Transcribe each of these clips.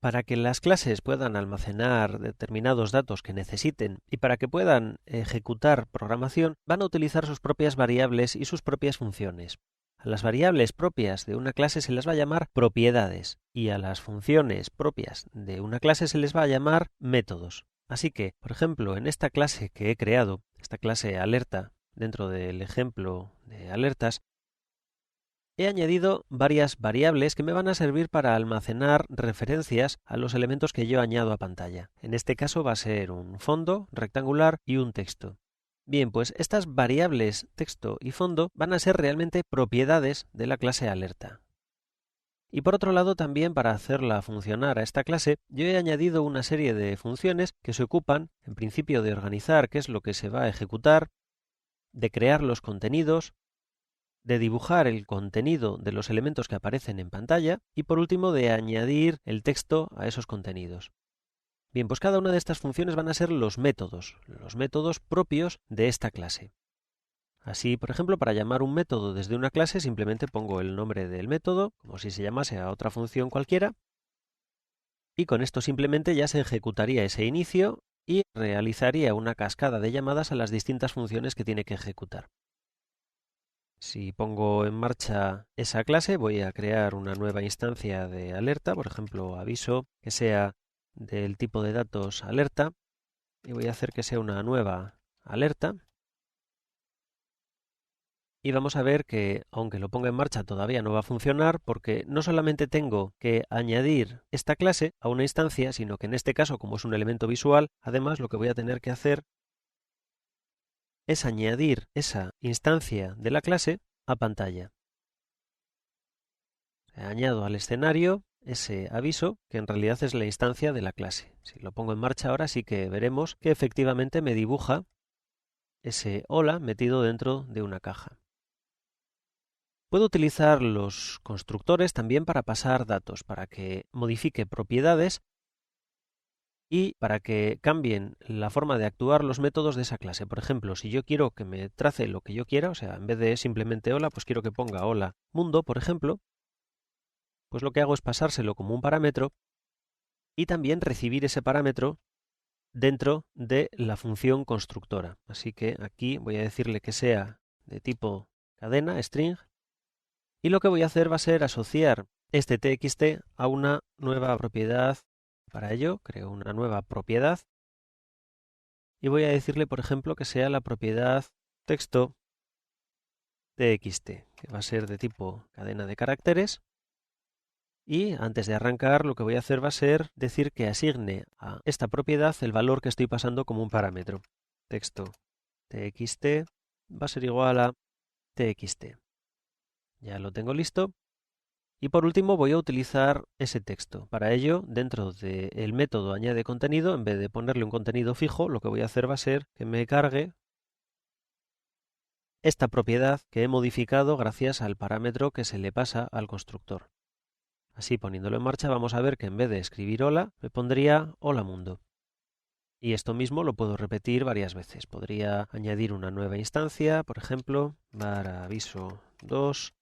Para que las clases puedan almacenar determinados datos que necesiten y para que puedan ejecutar programación, van a utilizar sus propias variables y sus propias funciones. A las variables propias de una clase se les va a llamar propiedades y a las funciones propias de una clase se les va a llamar métodos. Así que, por ejemplo, en esta clase que he creado, esta clase alerta, dentro del ejemplo de alertas, he añadido varias variables que me van a servir para almacenar referencias a los elementos que yo añado a pantalla. En este caso va a ser un fondo rectangular y un texto. Bien, pues estas variables texto y fondo van a ser realmente propiedades de la clase alerta. Y por otro lado, también para hacerla funcionar a esta clase, yo he añadido una serie de funciones que se ocupan, en principio, de organizar qué es lo que se va a ejecutar, de crear los contenidos, de dibujar el contenido de los elementos que aparecen en pantalla y por último de añadir el texto a esos contenidos. Bien, pues cada una de estas funciones van a ser los métodos propios de esta clase. Así, por ejemplo, para llamar un método desde una clase simplemente pongo el nombre del método, como si se llamase a otra función cualquiera, y con esto simplemente ya se ejecutaría ese inicio y realizaría una cascada de llamadas a las distintas funciones que tiene que ejecutar. Si pongo en marcha esa clase, voy a crear una nueva instancia de alerta, por ejemplo, aviso que sea del tipo de datos alerta, y voy a hacer que sea una nueva alerta. Y vamos a ver que, aunque lo ponga en marcha, todavía no va a funcionar porque no solamente tengo que añadir esta clase a una instancia, sino que en este caso, como es un elemento visual, además lo que voy a tener que hacer es añadir esa instancia de la clase a pantalla. Añado al escenario ese aviso, que en realidad es la instancia de la clase. Si lo pongo en marcha ahora, sí que veremos que efectivamente me dibuja ese hola metido dentro de una caja. Puedo utilizar los constructores también para pasar datos, para que modifique propiedades y para que cambien la forma de actuar los métodos de esa clase. Por ejemplo, si yo quiero que me trace lo que yo quiera, o sea, en vez de simplemente hola, pues quiero que ponga hola mundo, por ejemplo, pues lo que hago es pasárselo como un parámetro y también recibir ese parámetro dentro de la función constructora. Así que aquí voy a decirle que sea de tipo cadena, string, y lo que voy a hacer va a ser asociar este txt a una nueva propiedad. Para ello, creo una nueva propiedad y voy a decirle, por ejemplo, que sea la propiedad texto txt, que va a ser de tipo cadena de caracteres. Y antes de arrancar, lo que voy a hacer va a ser decir que asigne a esta propiedad el valor que estoy pasando como un parámetro. Texto txt va a ser igual a txt. Ya lo tengo listo. Y por último voy a utilizar ese texto. Para ello, dentro del método añade contenido, en vez de ponerle un contenido fijo, lo que voy a hacer va a ser que me cargue esta propiedad que he modificado gracias al parámetro que se le pasa al constructor. Así, poniéndolo en marcha, vamos a ver que en vez de escribir hola, me pondría hola mundo. Y esto mismo lo puedo repetir varias veces. Podría añadir una nueva instancia, por ejemplo, var aviso 2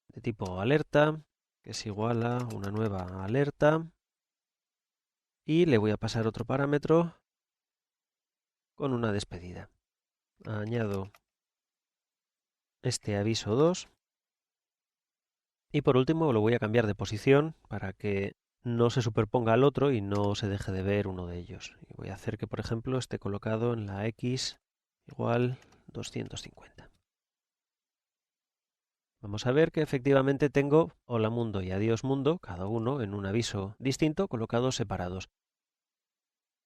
de tipo alerta, que es igual a una nueva alerta. Y le voy a pasar otro parámetro con una despedida. Añado este aviso 2. Y por último lo voy a cambiar de posición para que no se superponga al otro y no se deje de ver uno de ellos. Y voy a hacer que, por ejemplo, esté colocado en la X igual 250. Vamos a ver que efectivamente tengo hola mundo y adiós mundo, cada uno en un aviso distinto, colocados separados.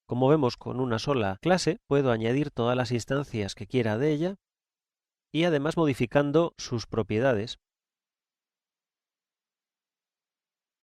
Como vemos, con una sola clase puedo añadir todas las instancias que quiera de ella y además modificando sus propiedades.